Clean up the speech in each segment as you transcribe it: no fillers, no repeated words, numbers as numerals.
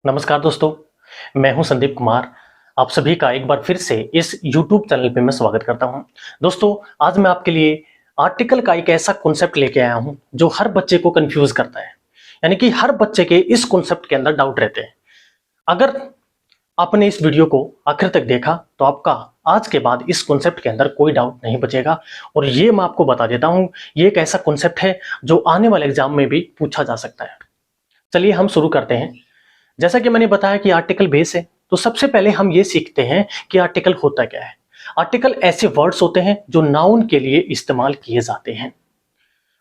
नमस्कार दोस्तों, मैं हूं संदीप कुमार। आप सभी का एक बार फिर से इस YouTube चैनल पे मैं स्वागत करता हूं। दोस्तों, आज मैं आपके लिए आर्टिकल का एक ऐसा कॉन्सेप्ट लेके आया हूं जो हर बच्चे को कंफ्यूज करता है। यानी कि हर बच्चे के इस कॉन्सेप्ट के अंदर डाउट रहते हैं। अगर आपने इस वीडियो को आखिर तक देखा तो आपका आज के बाद इस कॉन्सेप्ट के अंदर कोई डाउट नहीं बचेगा। और ये मैं आपको बता देता हूं, ये एक ऐसा कॉन्सेप्ट है जो आने वाले एग्जाम में भी पूछा जा सकता है। चलिए हम शुरू करते हैं। जैसा कि मैंने बताया कि आर्टिकल बेस है, तो सबसे पहले हम ये सीखते हैं कि आर्टिकल होता क्या है। आर्टिकल ऐसे वर्ड्स होते हैं जो नाउन के लिए इस्तेमाल किए जाते हैं।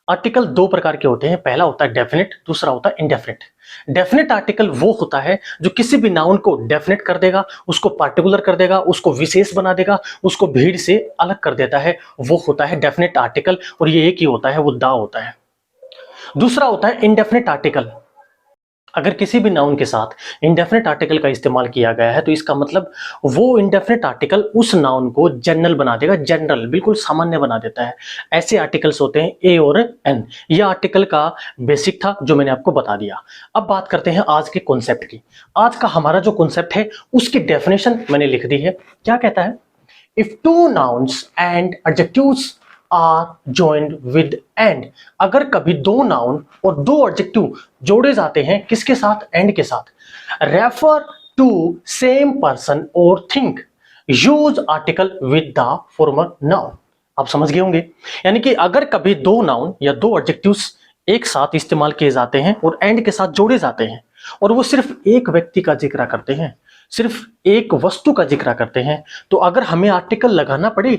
आर्टिकल दो प्रकार के होते हैं, पहला होता है डेफिनेट, दूसरा होता है इनडेफिनेट। डेफिनेट आर्टिकल वो होता है जो किसी भी नाउन को डेफिनेट कर देगा, उसको पार्टिकुलर कर देगा, उसको विशेष बना देगा, उसको भीड़ से अलग कर देता है। वो होता है डेफिनेट आर्टिकल, और ये एक ही होता है, वो दा होता है। दूसरा होता है इनडेफिनेट आर्टिकल। अगर किसी भी नाउन के साथ इंडेफिनेट आर्टिकल का इस्तेमाल किया गया है तो इसका मतलब वो इंडेफिनेट आर्टिकल उस नाउन को जनरल बना देगा, जनरल बिल्कुल सामान्य बना देता है। ऐसे आर्टिकल्स होते हैं ए और एन। यह आर्टिकल का बेसिक था जो मैंने आपको बता दिया। अब बात करते हैं आज के कॉन्सेप्ट की। आज का हमारा जो कॉन्सेप्ट है उसकी डेफिनेशन मैंने लिख दी है। क्या कहता है? If two nouns and adjectives are joined with and, अगर कभी दो नाउन और दो एडजेक्टिव जोड़े जाते हैं किसके साथ? एंड के साथ। रेफर टू सेम पर्सन और thing, use article with the former noun. आप समझ गए होंगे। यानी कि अगर कभी दो नाउन या दो एडजेक्टिव्स एक साथ इस्तेमाल किए जाते हैं और एंड के साथ जोड़े जाते हैं और वो सिर्फ एक व्यक्ति का जिक्र करते हैं, सिर्फ एक वस्तु का जिक्र करते हैं, तो अगर हमें आर्टिकल लगाना पड़े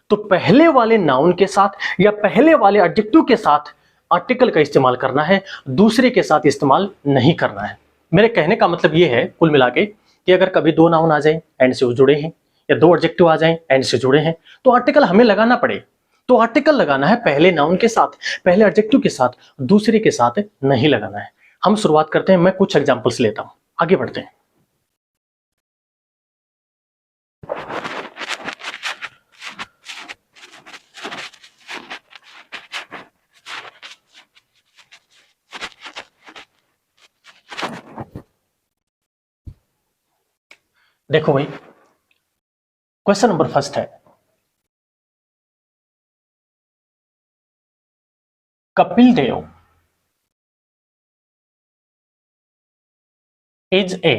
तो पहले वाले नाउन के साथ या पहले वाले एडजेक्टिव के साथ आर्टिकल का इस्तेमाल करना है, दूसरे के साथ इस्तेमाल नहीं करना है। मेरे कहने का मतलब ये है कुल मिला के कि अगर कभी दो नाउन आ जाए एंड से जुड़े हैं या दो एडजेक्टिव आ जाए एंड से जुड़े हैं तो आर्टिकल हमें लगाना पड़े, तो आर्टिकल लगाना है पहले नाउन के साथ, पहले एडजेक्टिव के साथ, दूसरे के साथ नहीं लगाना है। हम शुरुआत करते हैं। मैं कुछ एग्जांपल्स लेता हूं, आगे बढ़ते हैं। देखो भाई, क्वेश्चन नंबर फर्स्ट है, Kapil Dev is a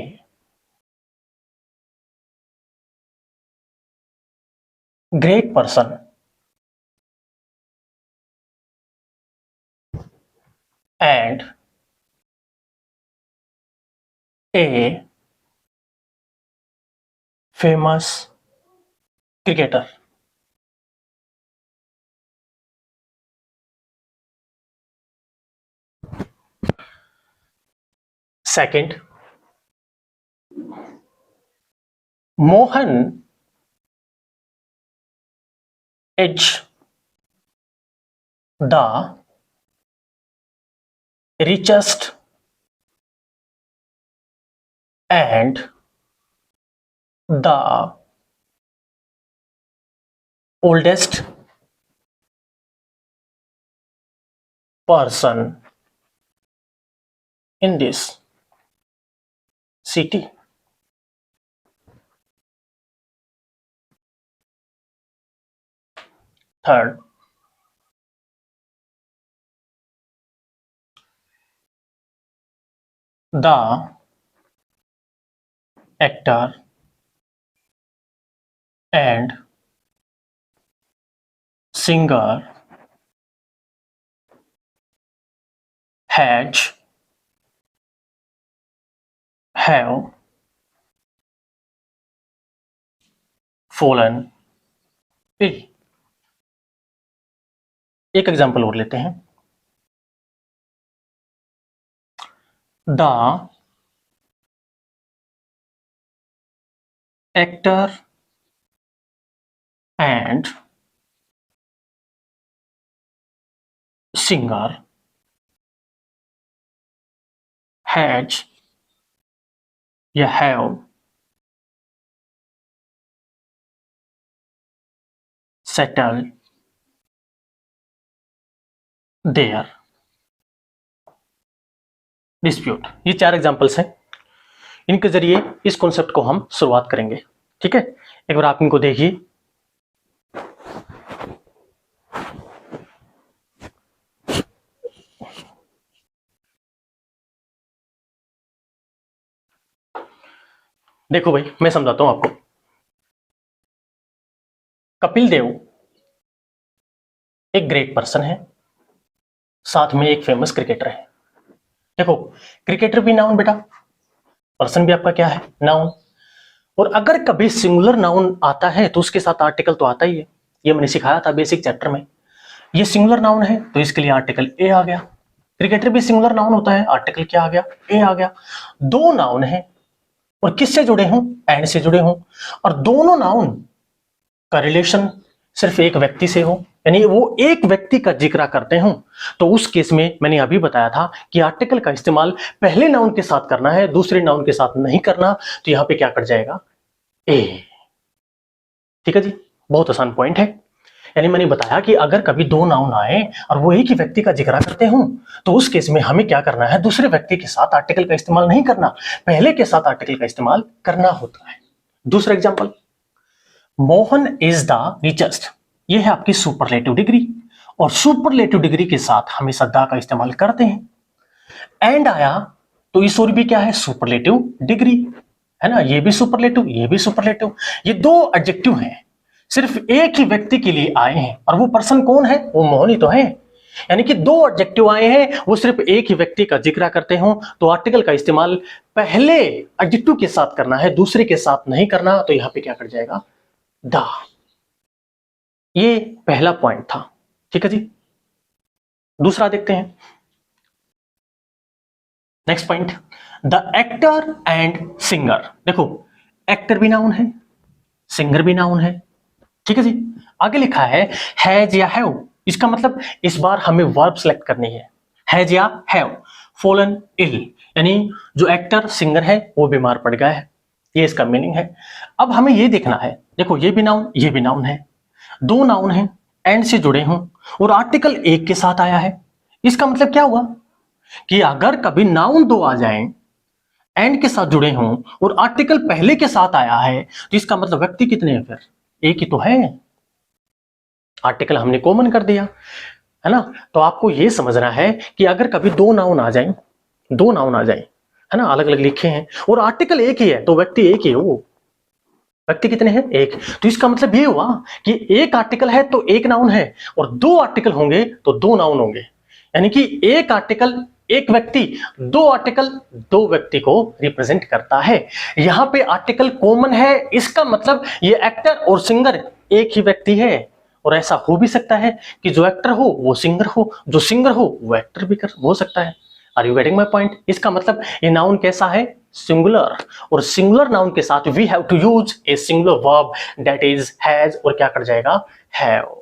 great person and a famous cricketer. Second, Mohan is the richest and the oldest person in this city. Third, the actor and singer has have fallen ill। एक example और लेते हैं। The actor and singer has या have settled their dispute। ये चार examples हैं। इनके जरिए इस कॉन्सेप्ट को हम शुरुआत करेंगे। ठीक है, एक बार आप इनको देखिए। देखो भाई, मैं समझाता हूं आपको। कपिल देव एक ग्रेट पर्सन है, साथ में एक फेमस क्रिकेटर है। देखो, क्रिकेटर भी नाउन बेटा, पर्सन भी आपका क्या है, नाउन। और अगर कभी सिंगुलर नाउन आता है तो उसके साथ आर्टिकल तो आता ही है, ये मैंने सिखाया था बेसिक चैप्टर में। ये सिंगुलर नाउन है तो इसके लिए आर्टिकल ए आ गया। क्रिकेटर भी सिंगुलर नाउन होता है, आर्टिकल क्या आ गया, ए आ गया। दो नाउन है और किससे जुड़े हों, एंड से जुड़े हों, और दोनों नाउन का रिलेशन सिर्फ एक व्यक्ति से हो, यानी वो एक व्यक्ति का जिक्र करते हो, तो उस केस में मैंने अभी बताया था कि आर्टिकल का इस्तेमाल पहले नाउन के साथ करना है, दूसरे नाउन के साथ नहीं करना। तो यहां पे क्या कट जाएगा, ए। ठीक है जी, बहुत आसान पॉइंट है। यानी मैंने बताया कि अगर कभी दो नाउन आए और वो एक ही व्यक्ति का जिक्र करते हो, तो उस केस में हमें क्या करना है, दूसरे व्यक्ति के साथ आर्टिकल का इस्तेमाल नहीं करना, पहले के साथ आर्टिकल का इस्तेमाल करना होता है। दूसरा example, Mohan is the richest, ये है आपकी सुपरलेटिव डिग्री, और सुपरलेटिव डिग्री के साथ हमेशा द का इस्तेमाल करते हैं। एंड आया तो इस और भी क्या है, सुपरलेटिव डिग्री है ना, ये भी सुपरलेटिव, ये भी सुपरलेटिव। ये दो एडजेक्टिव हैं, सिर्फ एक ही व्यक्ति के लिए आए हैं, और वो पर्सन कौन है, वो मोहन ही तो है। यानी कि दो एडजेक्टिव आए हैं, वो सिर्फ एक ही व्यक्ति का जिक्र करते हो, तो आर्टिकल का इस्तेमाल पहले एडजेक्टिव के साथ करना है, दूसरे के साथ नहीं करना। तो यहां पे क्या कर जाएगा, द। ये पहला पॉइंट था। ठीक है जी, दूसरा देखते हैं। Next point, the actor and singer. देखो, एक्टर भी नाउन है, सिंगर भी नाउन है। ठीक है जी, आगे लिखा है हैज या हैव, इसका मतलब इस बार हमें वर्ब सेलेक्ट करनी है, हैज या हैव फॉलन इल, यानी जो एक्टर सिंगर है वो बीमार पड़ गया है, ये इसका मीनिंग है। अब हमें ये देखना है, देखो ये भी नाउन, ये भी नाउन है, दो नाउन है, एंड से जुड़े हों और आर्टिकल एक के साथ आया है। इसका मतलब क्या हुआ कि अगर कभी नाउन दो आ जाएं, एंड के साथ जुड़े हों और आर्टिकल पहले के साथ आया है, तो इसका मतलब व्यक्ति कितने हैं, फिर एक ही तो है। आर्टिकल हमने कॉमन कर दिया है ना। तो आपको यह समझना है कि अगर कभी दो नाउन आ जाएं, दो नाउन आ जाएं है ना, अलग अलग लिखे हैं और आर्टिकल एक ही है, तो व्यक्ति एक ही है। वो व्यक्ति कितने हैं, एक। तो इसका मतलब ये हुआ कि एक आर्टिकल है तो एक नाउन है, और दो आर्टिकल होंगे तो दो नाउन होंगे। यानी कि एक आर्टिकल एक व्यक्ति, दो आर्टिकल दो व्यक्ति को रिप्रेजेंट करता है। यहां पे आर्टिकल कॉमन है, इसका मतलब ये एक्टर और सिंगर एक ही व्यक्ति है। और ऐसा हो भी सकता है कि जो एक्टर हो वो सिंगर हो, जो सिंगर हो वो एक्टर भी हो सकता है। Are you getting my point? इसका मतलब ये नाउन कैसा है, सिंगुलर, और सिंगुलर नाउन के साथ we have to use a singular verb that is has, और क्या कर जाएगा, हैव।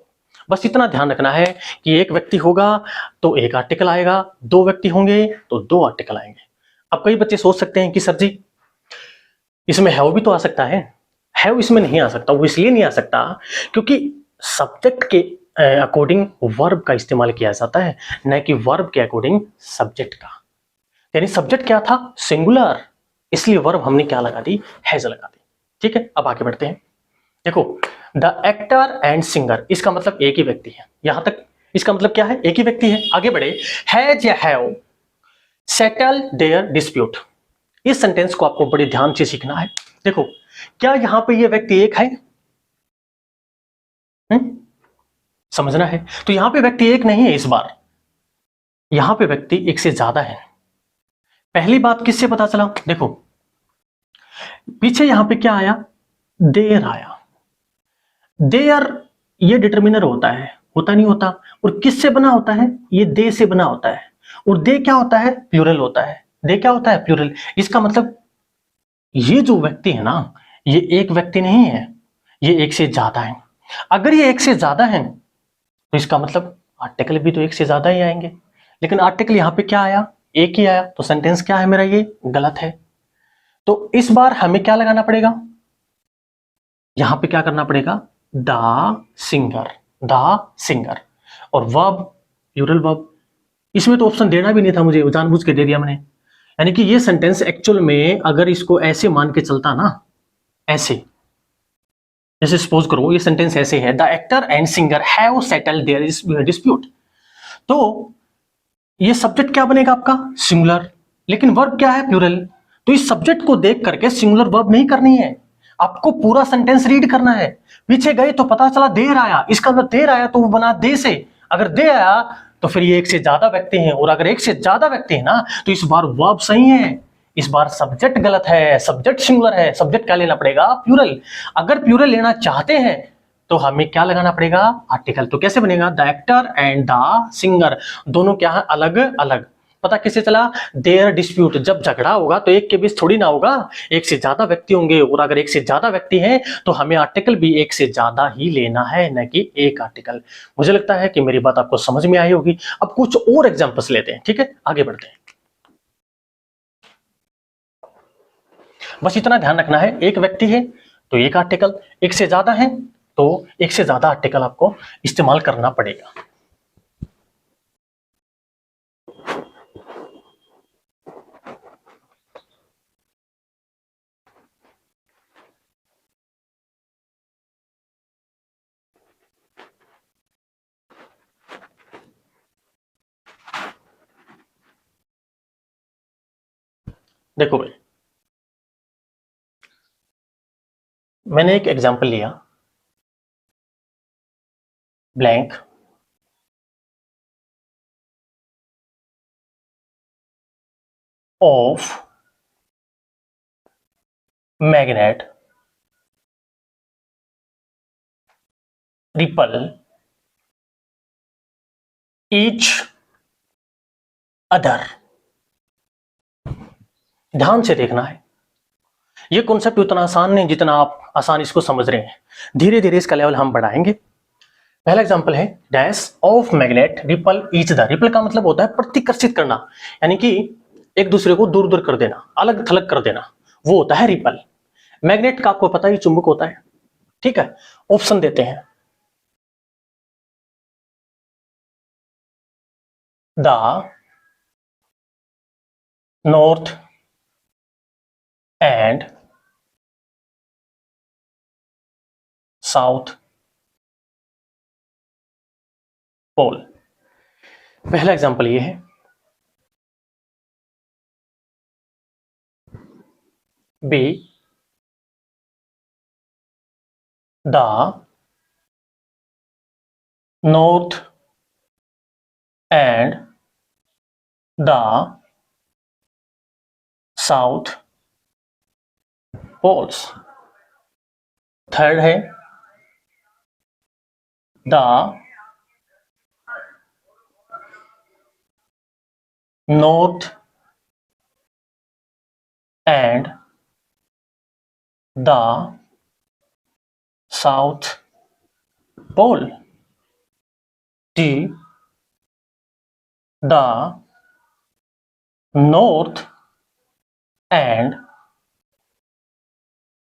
बस इतना ध्यान रखना है कि एक व्यक्ति होगा तो एक आर्टिकल आएगा, दो व्यक्ति होंगे तो दो आर्टिकल आएंगे। अब कई बच्चे सोच सकते हैं कि सर जी इसमें हैव भी तो आ सकता है। हैव इसमें नहीं आ सकता, वो इसलिए नहीं आ सकता क्योंकि सब्जेक्ट के अकॉर्डिंग वर्ब का इस्तेमाल किया जाता है, न कि वर्ब के अकॉर्डिंग सब्जेक्ट का। यानी सब्जेक्ट क्या था, सिंगुलर, इसलिए वर्ब हमने क्या लगा दी, हैज लगा दी। ठीक है, अब आगे बढ़ते हैं। देखो, द एक्टर एंड सिंगर, इसका मतलब एक ही व्यक्ति है, यहां तक इसका मतलब क्या है, एक ही व्यक्ति है। आगे बढ़े, हैज या हैव सेटल देयर डिस्प्यूट, इस सेंटेंस को आपको बड़े ध्यान से सीखना है। देखो, क्या यहां पे ये व्यक्ति एक है, समझना है। तो यहां पे व्यक्ति एक नहीं है, इस बार यहां पे व्यक्ति एक से ज्यादा है। पहली बात किससे पता चला, देखो पीछे यहां पे क्या आया, देयर आया। देयर ये डिटर्मिनर होता है, होता नहीं होता, और किससे बना होता है, ये दे से बना होता है, और दे क्या होता है, प्लूरल होता है। दे क्या होता है, प्लूरल। इसका मतलब ये जो व्यक्ति है ना, ये एक व्यक्ति नहीं है, ये एक से ज्यादा है। अगर ये एक से ज्यादा है तो इसका मतलब आर्टिकल भी तो एक से ज्यादा ही आएंगे, लेकिन आर्टिकल यहां पे क्या आया, एक ही आया, तो सेंटेंस क्या है मेरा, ये गलत है। तो इस बार हमें क्या लगाना पड़ेगा, यहां पे क्या करना पड़ेगा, द सिंगर, द सिंगर, और वर्ब प्लूरल वर्ब। इसमें तो ऑप्शन देना भी नहीं था मुझे, जानबूझ के दे दिया मैंने। यानी कि ये सेंटेंस एक्चुअल में अगर इसको ऐसे मान के चलता ना, ऐसे, जैसे सपोज करो ये सेंटेंस ऐसे है, the actor and singer have settled their dispute, तो ये सब्जेक्ट क्या बनेगा आपका, सिंगुलर, लेकिन वर्ब क्या है, प्लूरल। तो इस सब्जेक्ट को देख करके सिंगुलर वर्ब नहीं करनी है, आपको पूरा सेंटेंस रीड करना है। पीछे गए तो पता चला देर आया, इसका अंदर देर आया तो वो बना दे से, अगर दे आया तो फिर ये एक से ज्यादा व्यक्ति हैं, और अगर एक से ज्यादा व्यक्ति है ना तो इस बार वर्ब सही है, इस बार सब्जेक्ट गलत है, सब्जेक्ट सिंगुलर है, सब्जेक्ट क्या लेना पड़ेगा, प्लूरल। अगर प्लूरल लेना चाहते हैं तो हमें क्या लगाना पड़ेगा, आर्टिकल। तो कैसे बनेगा, the actor and the singer, दोनों क्या है, अलग अलग। पता कैसे चला, देयर डिस्प्यूट, जब झगड़ा होगा तो एक के बीच थोड़ी ना होगा, एक से ज्यादा व्यक्ति होंगे, और अगर एक से ज्यादा व्यक्ति हैं तो हमें आर्टिकल भी एक से ज्यादा ही लेना है, न कि एक आर्टिकल। मुझे लगता है कि मेरी बात आपको समझ में आई होगी। अब कुछ और एग्जांपल्स लेते हैं, ठीक है, आगे बढ़ते हैं। बस इतना ध्यान रखना है, एक व्यक्ति है तो एक आर्टिकल, एक से ज्यादा है तो एक से ज्यादा आर्टिकल आपको इस्तेमाल करना पड़ेगा। देखो भाई, मैंने एक एग्जांपल लिया, blank of magnet ripple each other. ध्यान से देखना है, ये कॉन्सेप्ट उतना आसान नहीं जितना आप आसान इसको समझ रहे हैं, धीरे धीरे इसका लेवल हम बढ़ाएंगे। पहला एग्जांपल है, dash of magnet ripple each other. Ripple का मतलब होता है प्रतिकर्षित करना, यानी कि एक दूसरे को दूर दूर कर देना, अलग थलग कर देना, वो होता है रिपल। मैग्नेट का आपको पता ही चुंबक होता है, ठीक है। ऑप्शन देते हैं, the north and south pole. पहला एग्जांपल ये है, B the north and the south poles. Third है, the north and the south pole. D the north and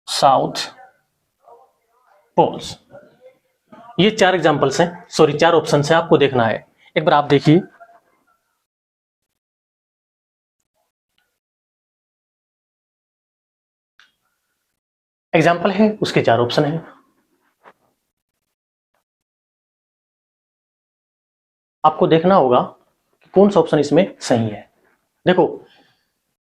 south poles. ये चार एग्जांपल्स हैं, सॉरी चार ऑप्शन है, आपको देखना है। एक बार आप देखिए, एग्जाम्पल है उसके चार ऑप्शन है, आपको देखना होगा कि कौन सा ऑप्शन इसमें सही है। देखो,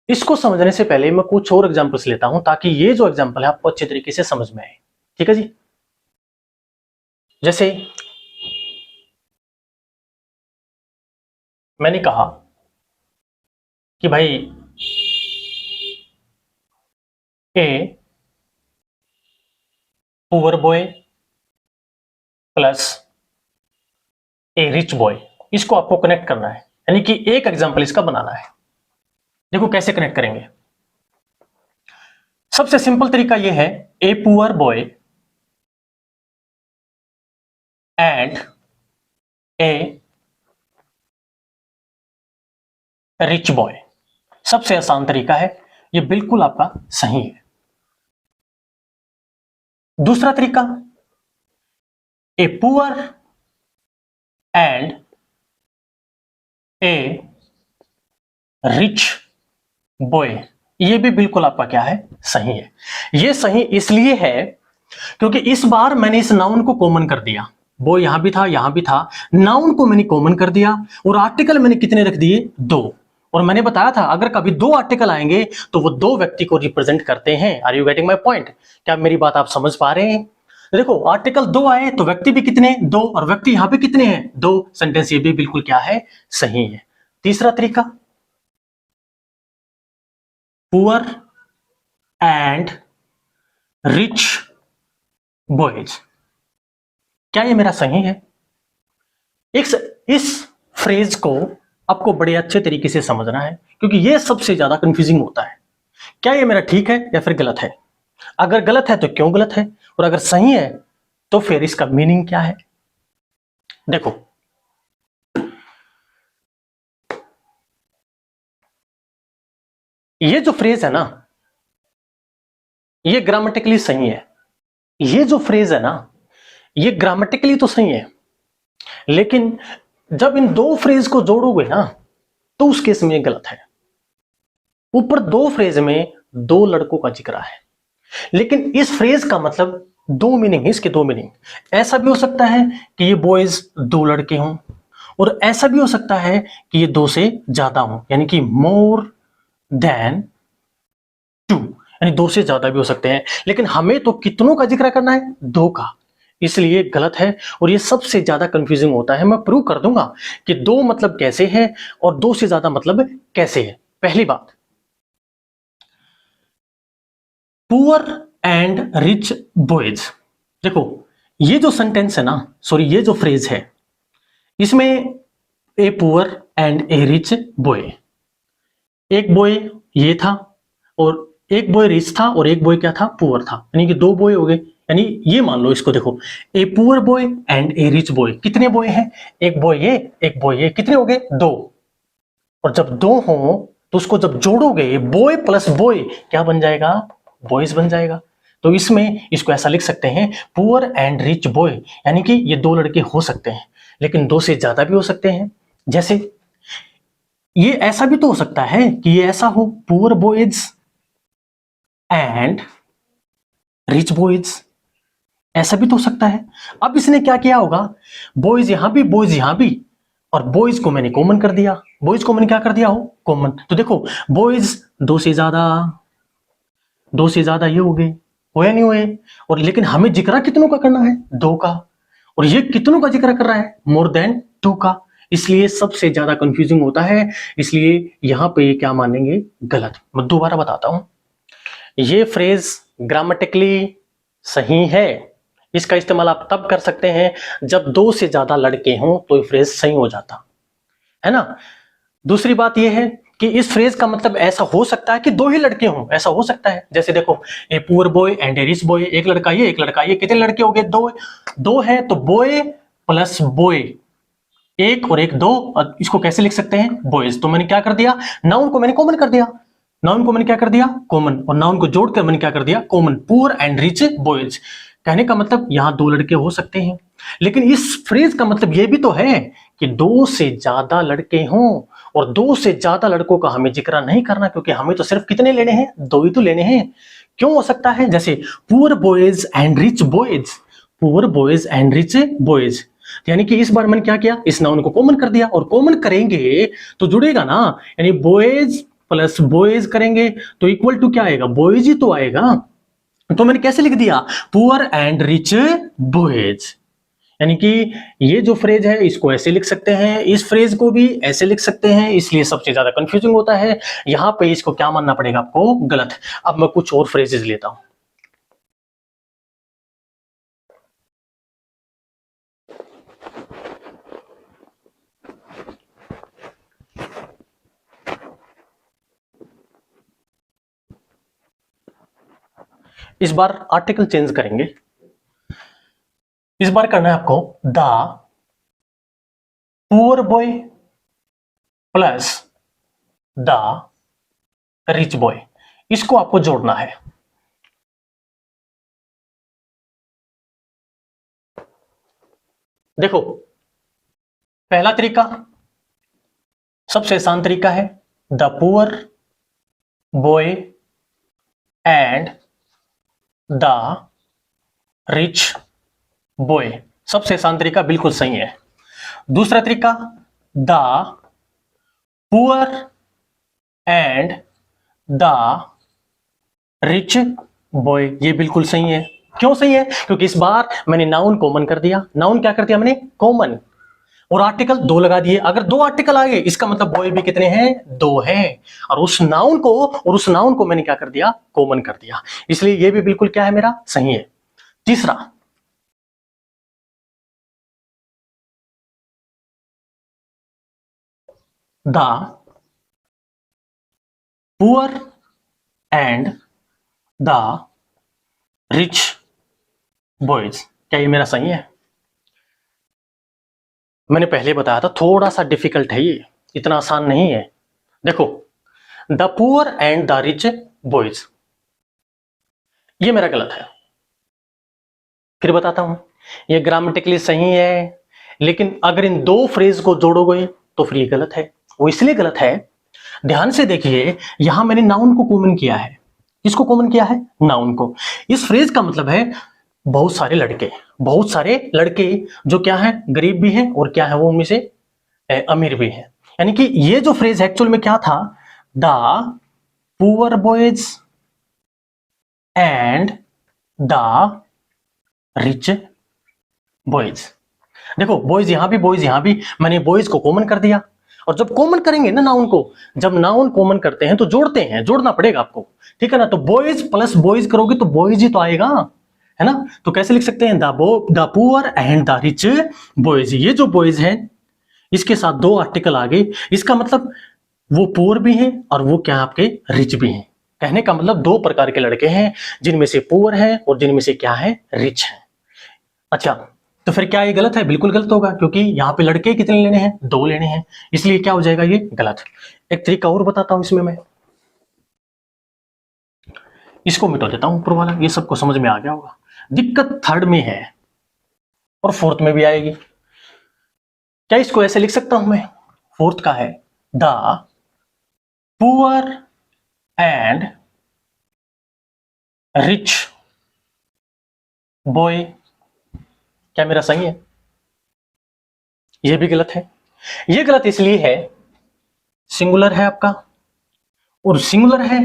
इसको समझने से पहले मैं कुछ और एग्जांपल्स लेता हूं ताकि ये जो एग्जांपल है आपको अच्छे तरीके से समझ में आए, ठीक है जी। जैसे मैंने कहा कि भाई a poor boy plus A rich boy, इसको आपको कनेक्ट करना है, यानी कि एक एग्जांपल इसका बनाना है। देखो कैसे कनेक्ट करेंगे, सबसे सिंपल तरीका यह है, a poor boy and A rich boy, सबसे आसान तरीका है, ये बिल्कुल आपका सही है। दूसरा तरीका, a poor and A rich boy, ये भी बिल्कुल आपका क्या है, सही है। ये सही इसलिए है क्योंकि इस बार मैंने इस नाउन को कॉमन कर दिया। बॉय यहां भी था, यहां भी था, नाउन को मैंने कॉमन कर दिया और आर्टिकल मैंने कितने रख दिए, दो। और मैंने बताया था अगर कभी दो आर्टिकल आएंगे तो वो दो व्यक्ति को रिप्रेजेंट करते हैं। Are you getting my point? क्या मेरी बात आप समझ पा रहे हैं? देखो आर्टिकल दो आए तो व्यक्ति भी कितने, दो, और व्यक्ति यहां पे कितने हैं, दो। सेंटेंस ये भी बिल्कुल क्या है, सही है। तीसरा तरीका, पुअर एंड रिच बॉयज, क्या ये मेरा सही है? इस फ्रेज को आपको बड़े अच्छे तरीके से समझना है क्योंकि ये सबसे ज्यादा कंफ्यूजिंग होता है। क्या ये मेरा ठीक है या फिर गलत है? अगर गलत है तो क्यों गलत है, और अगर सही है तो फिर इसका मीनिंग क्या है? देखो, ये जो फ्रेज है ना, ये ग्रामेटिकली सही है। ये जो फ्रेज है ना, ये ग्रामेटिकली तो सही है, लेकिन जब इन दो फ्रेज को जोड़ोगे ना तो उस केस में गलत है। ऊपर दो फ्रेज में दो लड़कों का जिक्र है, लेकिन इस फ्रेज का मतलब दो मीनिंग है, इसके दो मीनिंग। ऐसा भी हो सकता है कि ये बॉयज दो लड़के हों, और ऐसा भी हो सकता है कि ये दो से ज्यादा हों, यानी कि मोर देन टू, यानी दो से ज्यादा भी हो सकते हैं। लेकिन हमें तो कितनों का जिक्र करना है, दो का, इसलिए गलत है। और ये सबसे ज्यादा कंफ्यूजिंग होता है। मैं प्रूव कर दूंगा कि दो मतलब कैसे है और दो से ज्यादा मतलब कैसे है। पहली बात, पुअर एंड रिच बॉयज, देखो ये जो सेंटेंस है ना, सॉरी ये जो फ्रेज है, इसमें a poor and A rich boy, एक बॉय ये था और एक बॉय रिच था और एक बॉय क्या था, पुअर था, यानी कि दो बॉय हो गए। यानी ये मान लो इसको, देखो a poor boy and A rich boy, कितने बॉय हैं, एक बॉय ये एक बॉय ये, कितने हो गए, दो। और जब दो हो तो उसको जब जोड़ोगे, बॉय प्लस बॉय क्या बन जाएगा, बॉयज बन जाएगा। तो इसमें इसको ऐसा लिख सकते हैं, पुअर एंड रिच बॉय, यानी कि ये दो लड़के हो सकते हैं, लेकिन दो से ज्यादा भी हो सकते हैं। जैसे ये ऐसा भी तो हो सकता है कि ये ऐसा हो, poor boys and rich boys, ऐसा भी तो हो सकता है। अब इसने क्या किया होगा, बॉयज यहां भी, और बॉयज को मैंने कॉमन कर दिया, बॉयज को मैंने क्या कर दिया हो, कॉमन। तो देखो बॉयज दो से ज्यादा ये हो गए, हो या नहीं हुए? और लेकिन हमें जिक्र कितनों का करना है, दो का, और ये कितनों का जिक्र कर रहा है, मोर देन टू का, इसलिए सबसे ज्यादा कंफ्यूजिंग होता है। इसलिए यहां पे ये क्या मानेंगे, गलत। मैं दोबारा बताता हूं, ये फ्रेज ग्रामेटिकली सही है। इसका इस्तेमाल आप तब कर सकते हैं जब दो से ज्यादा लड़के हों तो ये फ्रेज सही हो जाता है ना। दूसरी बात यह है कि इस फ्रेज का मतलब ऐसा हो सकता है कि दो ही लड़के हों, ऐसा हो सकता है। जैसे देखो, a poor boy and A rich boy, एक लड़का ये एक लड़का ये, कितने लड़के हो गए, दो। दो है तो बॉय प्लस बॉय, एक और एक दो, और इसको कैसे लिख सकते हैं, बॉयज। तो मैंने क्या कर दिया, नाउन को मैंने कॉमन कर दिया, नाउन को मैंने क्या कर दिया, कॉमन, और नाउन को जोड़कर मैंने क्या कर दिया, common, poor and rich boys. कहने का मतलब यहां दो लड़के हो सकते हैं, लेकिन इस फ्रेज का मतलब यह भी तो है कि दो से ज्यादा लड़के हों, और दो से ज्यादा लड़कों का हमें जिक्र नहीं करना, क्योंकि हमें तो सिर्फ कितने लेने हैं, दो ही तो लेने हैं। क्यों हो सकता है, जैसे poor boys and rich boys, poor boys and rich boys, यानी कि इस बार मैंने क्या किया, इस नाउन को कॉमन कर दिया, और कॉमन करेंगे तो जुड़ेगा ना, यानी बॉयज प्लस बॉयज करेंगे तो इक्वल टू क्या आएगा, बॉयज ही तो आएगा। तो मैंने कैसे लिख दिया, पुअर एंड रिच बॉयज, यानी कि ये जो फ्रेज है इसको ऐसे लिख सकते हैं, इस फ्रेज को भी ऐसे लिख सकते हैं, इसलिए सबसे ज्यादा कंफ्यूजिंग होता है। यहां पे इसको क्या मानना पड़ेगा आपको, गलत। अब मैं कुछ और फ्रेजेस लेता हूं। इस बार आर्टिकल चेंज करेंगे, इस बार करना है आपको the poor boy plus the rich boy, इसको आपको जोड़ना है। देखो पहला तरीका सबसे आसान तरीका है, the poor boy and the rich boy. सबसे आसान तरीका, बिल्कुल सही है। दूसरा तरीका, the poor and the rich boy. ये बिल्कुल सही है। क्यों सही है? क्योंकि इस बार मैंने नाउन कॉमन कर दिया। नाउन क्या कर दिया मैंने? कॉमन। और आर्टिकल दो लगा दिए। अगर दो आर्टिकल आ गए, इसका मतलब बॉय भी कितने हैं? दो हैं। और उस नाउन को मैंने क्या कर दिया? कॉमन कर दिया। इसलिए ये भी बिल्कुल क्या है मेरा? सही है। तीसरा, the poor and the rich boys. क्या ये मेरा सही है? मैंने पहले बताया था थोड़ा सा डिफिकल्ट है ये, इतना आसान नहीं है। देखो, the poor and the rich boys, ये मेरा गलत है। फिर बताता हूं, ये ग्रामेटिकली सही है, लेकिन अगर इन दो फ्रेज को जोड़ोगे तो फिर ये गलत है। वो इसलिए गलत है, ध्यान से देखिए, यहां मैंने नाउन को कॉमन किया है। किसको कॉमन किया है? नाउन को। इस फ्रेज का मतलब है बहुत सारे लड़के, बहुत सारे लड़के जो क्या है? गरीब भी हैं, और क्या है वो उनमें से अमीर भी हैं। यानी कि ये जो फ्रेज एक्चुअल में क्या था? The poor boys and the rich boys. देखो, बॉयज यहां भी, बॉयज यहां भी, मैंने बॉयज को कॉमन कर दिया। और जब कॉमन करेंगे ना नाउन को, जब नाउन कॉमन करते हैं तो जोड़ते हैं, जोड़ना पड़ेगा आपको, ठीक है ना? तो बॉयज प्लस बॉयज करोगे तो बॉयज ही तो आएगा, है ना? तो कैसे लिख सकते हैं? The poor and the rich boys. ये जो बॉयज हैं, इसके साथ दो आर्टिकल आ गए, इसका मतलब वो पुअर भी हैं और वो क्या आपके रिच भी हैं। कहने का मतलब दो प्रकार के लड़के हैं, जिनमें से पुअर है और जिनमें से क्या है? रिच है। अच्छा, तो फिर क्या ये गलत है? बिल्कुल गलत होगा, क्योंकि यहां पे लड़के कितने लेने हैं? दो लेने हैं। इसलिए क्या हो जाएगा? ये गलत। एक तरीका और बताता हूं इसमें मैं, इसको मिटा देता हूं ऊपर वाला, ये सबको समझ में आ गया होगा। दिक्कत थर्ड में है और फोर्थ में भी आएगी। क्या इसको ऐसे लिख सकता हूं मैं? फोर्थ का है, the poor and rich boy. क्या मेरा सही है? ये भी गलत है। ये गलत इसलिए है, सिंगुलर है आपका, और सिंगुलर है,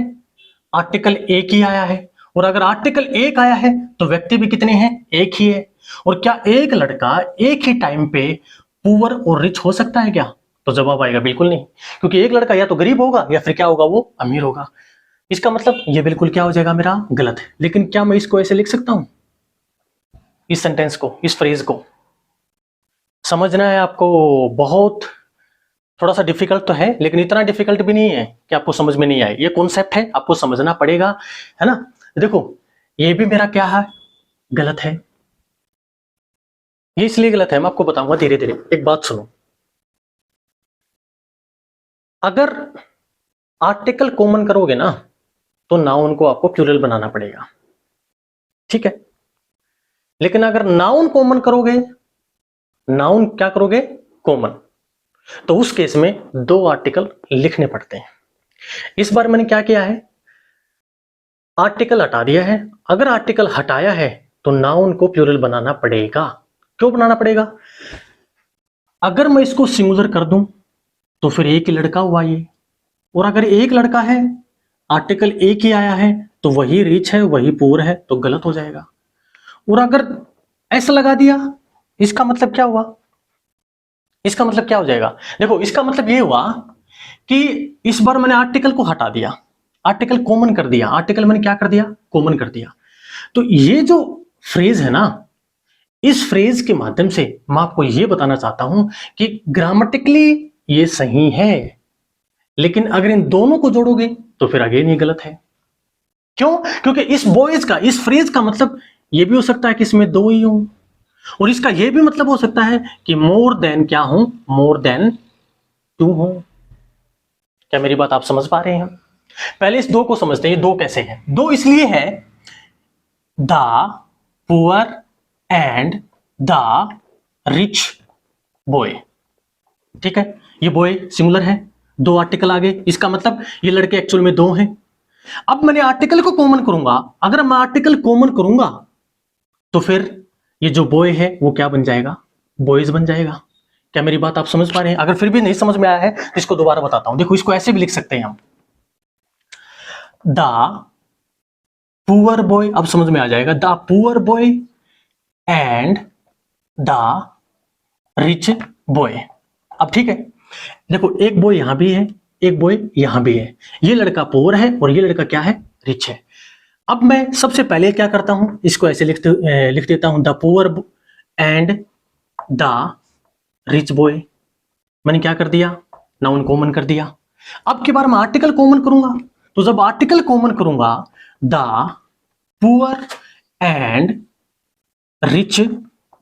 आर्टिकल एक ही आया है। और अगर आर्टिकल एक आया है तो व्यक्ति भी कितने हैं? एक ही है। और क्या एक लड़का एक ही टाइम पे पुअर और रिच हो सकता है क्या? तो जवाब आएगा बिल्कुल नहीं, क्योंकि एक लड़का या तो गरीब होगा या फिर क्या होगा? वो अमीर होगा। इसका मतलब ये बिल्कुल क्या हो जाएगा? मेरा गलत है। लेकिन क्या मैं इसको ऐसे लिख सकता हूं? इस सेंटेंस को, इस फ्रेज को समझना है आपको। बहुत थोड़ा सा डिफिकल्ट तो है, लेकिन इतना डिफिकल्ट भी नहीं है कि आपको समझ में नहीं आए। ये कॉन्सेप्ट है, आपको समझना पड़ेगा, है ना? देखो, ये भी मेरा क्या है? गलत है। ये इसलिए गलत है, मैं आपको बताऊंगा धीरे धीरे। एक बात सुनो, अगर आर्टिकल कॉमन करोगे ना तो नाउन को आपको प्लूरल बनाना पड़ेगा, ठीक है? लेकिन अगर नाउन कॉमन करोगे, नाउन क्या करोगे? कॉमन, तो उस केस में दो आर्टिकल लिखने पड़ते हैं। इस बार मैंने क्या किया है? आर्टिकल हटा दिया है। अगर आर्टिकल हटाया है तो नाउन को प्लूरल बनाना पड़ेगा। क्यों बनाना पड़ेगा? अगर मैं इसको सिंगुलर कर दूं तो फिर एक ही लड़का हुआ ये, और अगर एक लड़का है, आर्टिकल एक ही आया है, तो वही रिच है वही पुअर है, तो गलत हो जाएगा। और अगर ऐसा लगा दिया, इसका मतलब क्या हुआ? इसका मतलब क्या हो जाएगा? देखो, इसका मतलब ये हुआ कि इस बार मैंने आर्टिकल को हटा दिया, आर्टिकल कॉमन कर दिया। आर्टिकल मैंने क्या कर दिया? कॉमन कर दिया। तो ये जो फ्रेज है ना, इस फ्रेज के माध्यम से मैं आपको यह बताना चाहता हूं कि ग्रामेटिकली ये सही है, लेकिन अगर इन दोनों को जोड़ोगे तो फिर अगेन ये गलत है। क्यों? क्योंकि इस बॉयज का, इस फ्रेज का मतलब ये भी हो सकता है कि इसमें दो ही हो, और इसका ये भी मतलब हो सकता है कि मोर देन क्या हो? मोर देन टू हो। क्या मेरी बात आप समझ पा रहे हैं? पहले इस दो को समझते हैं। ये दो कैसे हैं? दो इसलिए है, the poor and the rich boy, ठीक है? ये बॉय सिंगुलर है, दो आर्टिकल आ गए, इसका मतलब ये लड़के एक्चुअल में दो हैं। अब मैंने आर्टिकल को कॉमन करूंगा, अगर मैं आर्टिकल कॉमन करूंगा तो फिर ये जो बॉय है वो क्या बन जाएगा, बॉयज बन जाएगा। क्या मेरी बात आप समझ पा रहे हैं? अगर फिर भी नहीं समझ में आया है तो इसको दोबारा बताता हूं। देखो इसको ऐसे भी लिख सकते हैं हम, द पुअर बॉय, अब समझ में आ जाएगा, the poor boy and the rich boy. अब ठीक है, देखो एक बॉय यहां भी है, एक बॉय यहां भी है, ये लड़का पुअर है और ये लड़का क्या है, रिच है। अब मैं सबसे पहले क्या करता हूं, इसको ऐसे लिख देता हूं, the poor and the rich boy. मैंने क्या कर दिया, नाउन कॉमन कर दिया। अब की बार मैं आर्टिकल कॉमन करूंगा, तो जब आर्टिकल कॉमन करूंगा, the poor and rich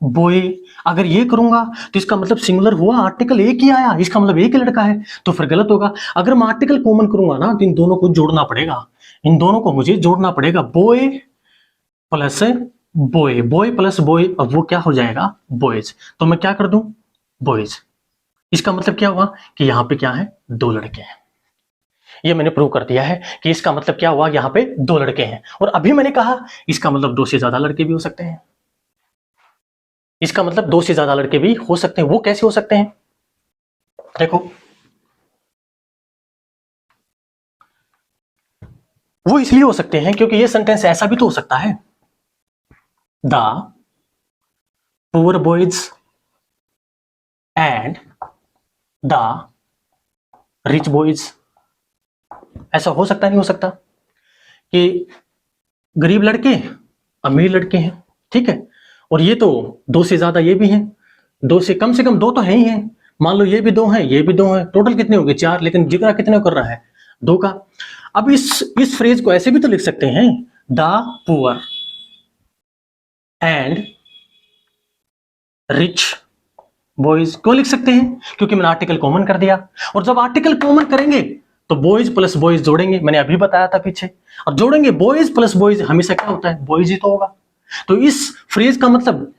boy, अगर ये करूंगा तो इसका मतलब सिंगुलर हुआ, आर्टिकल एक ही आया, इसका मतलब एक लड़का है, तो फिर गलत होगा। अगर मैं आर्टिकल कॉमन करूंगा ना तो इन दोनों को जोड़ना पड़ेगा, इन दोनों को मुझे जोड़ना पड़ेगा, boy plus boy, boy plus boy, अब वो क्या हो जाएगा, बॉयज। तो मैं क्या कर दूं, बॉयज। इसका मतलब क्या हुआ कि यहां पे क्या है, दो लड़के हैं। ये मैंने प्रूव कर दिया है कि इसका मतलब क्या हुआ, यहां पे दो लड़के हैं। और अभी मैंने कहा इसका मतलब दो से ज्यादा लड़के भी हो सकते हैं, इसका मतलब दो से ज्यादा लड़के भी हो सकते हैं। वो कैसे हो सकते हैं, देखो वो इसलिए हो सकते हैं क्योंकि ये सेंटेंस ऐसा भी तो हो सकता है, the poor boys and the rich boys. ऐसा हो सकता, नहीं हो सकता कि गरीब लड़के अमीर लड़के हैं, ठीक है, और ये तो दो से ज्यादा ये भी हैं, दो से कम दो तो है ही हैं। मान लो ये भी दो हैं, ये भी दो हैं, टोटल कितने हो गए, चार, लेकिन जिक्र कितने कर रहा है, दो का। अब इस फ्रेज को ऐसे भी तो लिख सकते हैं, the poor and rich boys. क्यों लिख सकते हैं, क्योंकि मैंने आर्टिकल कॉमन कर दिया, और जब आर्टिकल कॉमन करेंगे तो बॉयज प्लस बॉयज जोड़ेंगे, मैंने अभी बताया था पीछे, और जोड़ेंगे बॉयज प्लस बॉयज हमेशा क्या होता है, बॉयज ही तो होगा। तो इस फ्रेज का मतलब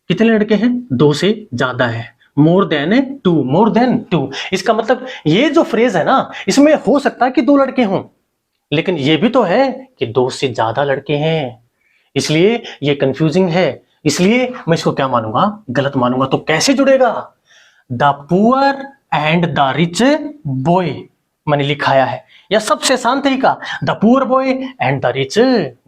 कितने लड़के हैं, दो से ज्यादा है, more than two, more than two. इसका मतलब ये जो फ्रेज है ना, इसमें हो सकता है कि दो लड़के हों, लेकिन ये भी तो है कि दो से ज्यादा लड़के हैं, इसलिए ये कंफ्यूजिंग है, इसलिए मैं इसको क्या मानूंगा, गलत मानूंगा। तो कैसे जुड़ेगा, the poor and the rich boy मैंने लिखाया है, या सबसे आसान तरीका, the poor boy and the rich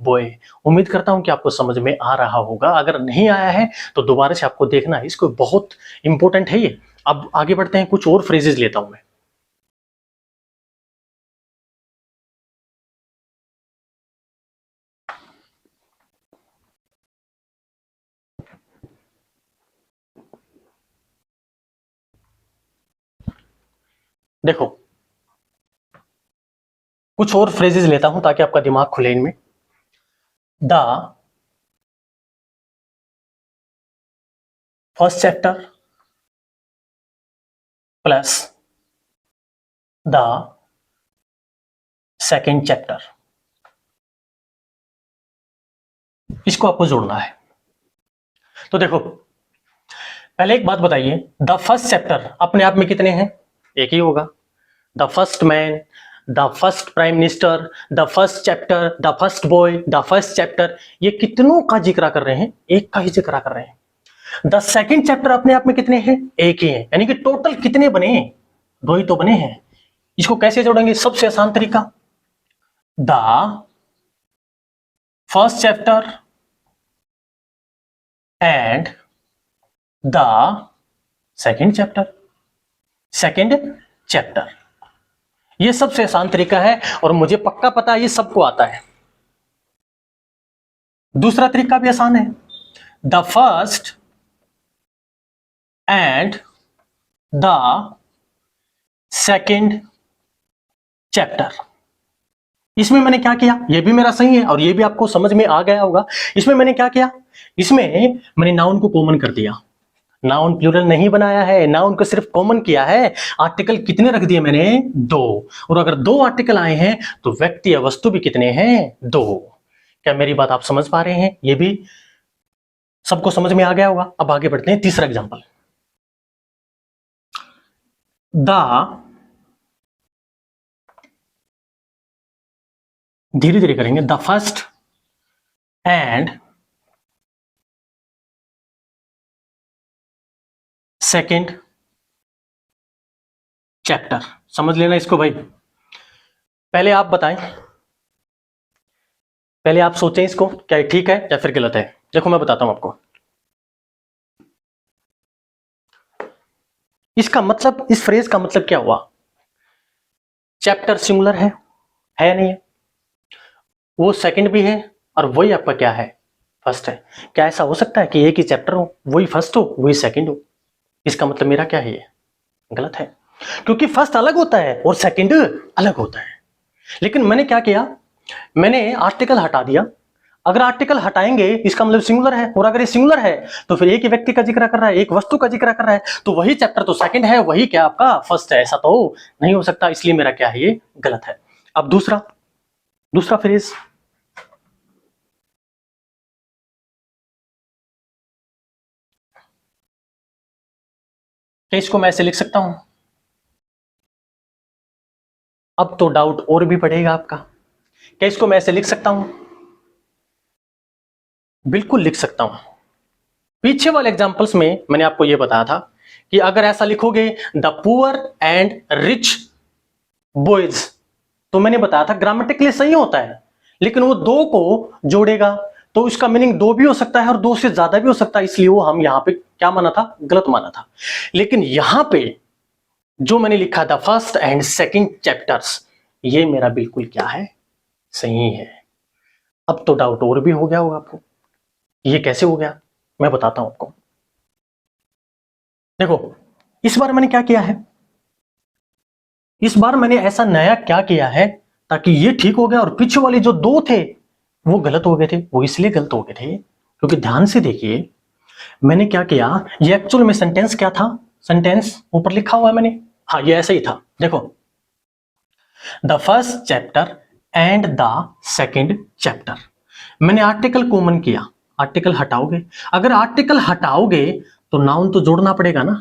boy. उम्मीद करता हूं कि आपको समझ में आ रहा होगा, अगर नहीं आया है तो दोबारा से आपको देखना है, इसको बहुत इंपॉर्टेंट है ये। अब आगे बढ़ते हैं, कुछ और फ्रेजेस लेता हूं मैं। देखो कुछ और फ्रेजेस लेता हूं ताकि आपका दिमाग खुले इनमें। The first chapter plus the second chapter, इसको आपको जोड़ना है। तो देखो पहले एक बात बताइए, द फर्स्ट चैप्टर अपने आप में कितने हैं, एक ही होगा, the first man, the first prime minister, the first chapter, the first boy, the first chapter, ये कितनों का जिक्र कर रहे हैं, एक का ही जिक्र कर रहे हैं। द सेकेंड चैप्टर अपने आप में कितने हैं, एक ही है, यानी कि टोटल कितने बने हैं, दो ही तो बने हैं। इसको कैसे जोड़ेंगे, सबसे आसान तरीका, the first chapter and the second chapter, second chapter, ये सबसे आसान तरीका है और मुझे पक्का पता है ये सबको आता है। दूसरा तरीका भी आसान है, the first and the second chapter. इसमें मैंने क्या किया, ये भी मेरा सही है और ये भी आपको समझ में आ गया होगा। इसमें मैंने क्या किया, इसमें मैंने नाउन को कॉमन कर दिया, नाउन प्लूरल नहीं बनाया है, नाउन को सिर्फ कॉमन किया है। आर्टिकल कितने रख दिए मैंने, दो, और अगर दो आर्टिकल आए हैं तो व्यक्ति या वस्तु भी कितने हैं, दो। क्या मेरी बात आप समझ पा रहे हैं, ये भी सबको समझ में आ गया होगा। अब आगे बढ़ते हैं, तीसरा एग्जांपल, द धीरे धीरे करेंगे। The first and second chapter. समझ लेना इसको भाई। पहले आप बताएं, पहले आप सोचें इसको, क्या ये ठीक है या फिर गलत है। देखो मैं बताता हूं आपको। इसका मतलब, इस फ्रेज का मतलब क्या हुआ? चैप्टर सिंगुलर है या नहीं है? वो सेकंड भी है और वही आपका क्या है? फर्स्ट है। क्या ऐसा हो सकता है कि एक ही चैप्टर हो, वही फर्स्ट हो वही सेकंड हो? इसका मतलब मेरा क्या है? ये गलत है, क्योंकि फर्स्ट अलग होता है और सेकंड अलग होता है। लेकिन मैंने क्या किया, मैंने आर्टिकल हटा दिया। अगर आर्टिकल हटाएंगे इसका मतलब सिंगुलर है, और अगर ये सिंगुलर है तो फिर एक ही व्यक्ति का जिक्र कर रहा है, एक वस्तु का जिक्र कर रहा है, तो वही चैप्टर तो सेकंड है, वही क्या आपका फर्स्ट है। ऐसा तो नहीं हो सकता, इसलिए मेरा क्या है, ये गलत है। अब दूसरा, दूसरा फ्रेज, क्या इसको मैं ऐसे लिख सकता हूं? अब तो डाउट और भी बढ़ेगा आपका। क्या इसको मैं ऐसे लिख सकता हूं? बिल्कुल लिख सकता हूं। पीछे वाले एग्जांपल्स में मैंने आपको यह बताया था कि अगर ऐसा लिखोगे the poor and rich boys, तो मैंने बताया था ग्रामेटिकली सही होता है, लेकिन वो दो को जोड़ेगा तो इसका मीनिंग दो भी हो सकता है और दो से ज्यादा भी हो सकता है, इसलिए वो हम यहां पे क्या माना था, गलत माना था। लेकिन यहां पे जो मैंने लिखा था फर्स्ट एंड सेकंड चैप्टर्स, ये मेरा बिल्कुल क्या है, सही है। अब तो डाउट और भी हो गया होगा आपको, ये कैसे हो गया, मैं बताता हूं आपको। देखो इस बार मैंने क्या किया है, इस बार मैंने ऐसा नया क्या किया है ताकि ये ठीक हो गया, और पीछे वाले जो दो थे वो गलत हो गए थे। वो इसलिए गलत हो गए थे क्योंकि ध्यान से देखिए मैंने क्या किया, ये एक्चुअल में सेंटेंस क्या था, सेंटेंस ऊपर लिखा हुआ है मैंने, हाँ ये ऐसे ही था। देखो the first chapter and the second chapter, मैंने आर्टिकल कॉमन किया। आर्टिकल हटाओगे, अगर आर्टिकल हटाओगे तो नाउन तो जोड़ना पड़ेगा ना,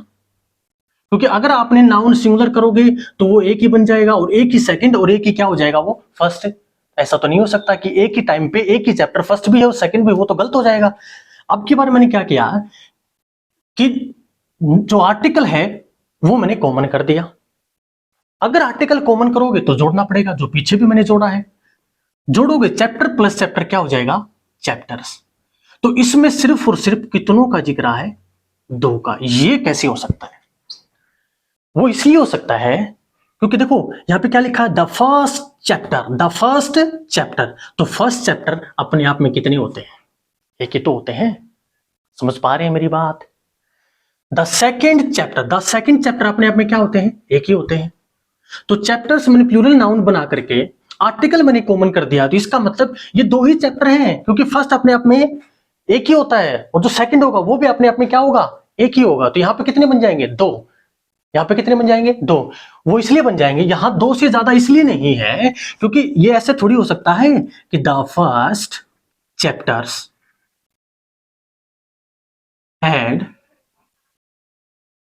क्योंकि अगर आपने नाउन सिंगुलर करोगे तो वो एक ही बन जाएगा, और एक ही सेकंड और एक ही क्या हो जाएगा, वो फर्स्ट। ऐसा तो नहीं हो सकता कि एक ही टाइम पे एक ही चैप्टर फर्स्ट भी है और सेकंड भी, वो तो गलत हो जाएगा। अब की बार मैंने क्या किया कि जो आर्टिकल है वो मैंने कॉमन कर दिया। अगर आर्टिकल कॉमन करोगे तो जोड़ना पड़ेगा, जो पीछे भी मैंने जोड़ा है। जोड़ोगे चैप्टर प्लस चैप्टर क्या हो जाएगा, चैप्टर्स। तो इसमें सिर्फ और सिर्फ कितनों का जिक्र है, दो का। ये कैसे हो सकता है? वो इसलिए हो सकता है क्योंकि देखो यहां पे क्या लिखा है, the first chapter, the first chapter. तो फर्स्ट चैप्टर अपने आप में कितने होते हैं, एक ही तो होते हैं। समझ पा रहे हैं मेरी बात? The second chapter, the second chapter अपने आप में क्या होते हैं, एक ही होते हैं। तो चैप्टर्स मैंने प्लूरल नाउन बना करके आर्टिकल मैंने कॉमन कर दिया, तो इसका मतलब ये दो ही चैप्टर हैं, क्योंकि फर्स्ट अपने आप में एक ही होता है और जो सेकंड होगा वो भी अपने आप में क्या होगा, एक ही होगा। तो यहां पे कितने बन जाएंगे, दो। यहां पे कितने बन जाएंगे, दो। वो इसलिए बन जाएंगे, यहां दो से ज्यादा इसलिए नहीं है क्योंकि ये ऐसे थोड़ी हो सकता है कि the first chapters and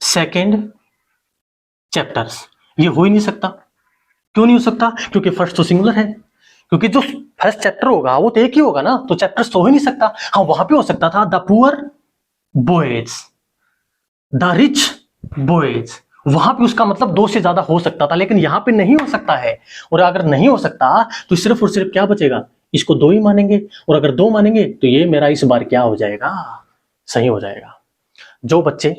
second chapters, ये हो ही नहीं सकता। क्यों नहीं हो सकता? क्योंकि फर्स्ट तो सिंगुलर है, क्योंकि जो फर्स्ट चैप्टर होगा वो तो एक ही होगा ना, तो चैप्टर्स तो हो ही नहीं सकता। हाँ वहां पे हो सकता था the poor boys, the rich boys, वहां पे उसका मतलब दो से ज्यादा हो सकता था, लेकिन यहां पे नहीं हो सकता है। और अगर नहीं हो सकता तो सिर्फ और सिर्फ क्या बचेगा, इसको दो ही मानेंगे, और अगर दो मानेंगे तो ये मेरा इस बार क्या हो जाएगा, सही हो जाएगा। जो बच्चे,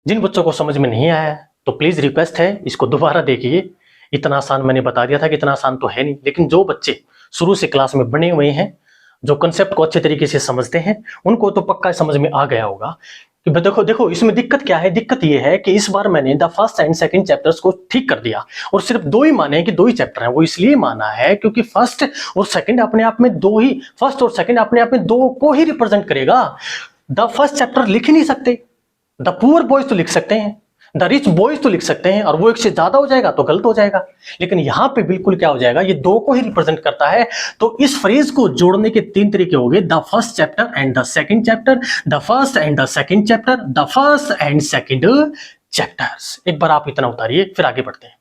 जिन बच्चों को समझ में नहीं आया है तो प्लीज रिक्वेस्ट है इसको दोबारा देखिए। इतना आसान मैंने बता दिया था कि इतना आसान तो है नहीं, लेकिन जो बच्चे शुरू से क्लास में बने हुए हैं, जो कंसेप्ट को अच्छे तरीके से समझते हैं, उनको तो पक्का समझ में आ गया होगा कि देखो देखो इसमें दिक्कत क्या है। दिक्कत ये है कि इस बार मैंने the first and second chapters को ठीक कर दिया और सिर्फ दो ही माने कि दो ही चैप्टर हैं। वो इसलिए माना है क्योंकि फर्स्ट और सेकंड अपने आप में दो ही, फर्स्ट और सेकंड अपने आप में दो को ही रिप्रेजेंट करेगा। द फर्स्ट चैप्टर लिख ही नहीं सकते, द पुअर बॉयज तो लिख सकते हैं, द रिच बॉयज तो लिख सकते हैं, और वो एक से ज्यादा हो जाएगा तो गलत हो जाएगा। लेकिन यहां पे बिल्कुल क्या हो जाएगा, ये दो को ही रिप्रेजेंट करता है। तो इस फ्रेज को जोड़ने के तीन तरीके हो गए, the first chapter and the second chapter, the first and the second chapter, the first and second chapters. एक बार आप इतना उतारिए फिर आगे बढ़ते हैं।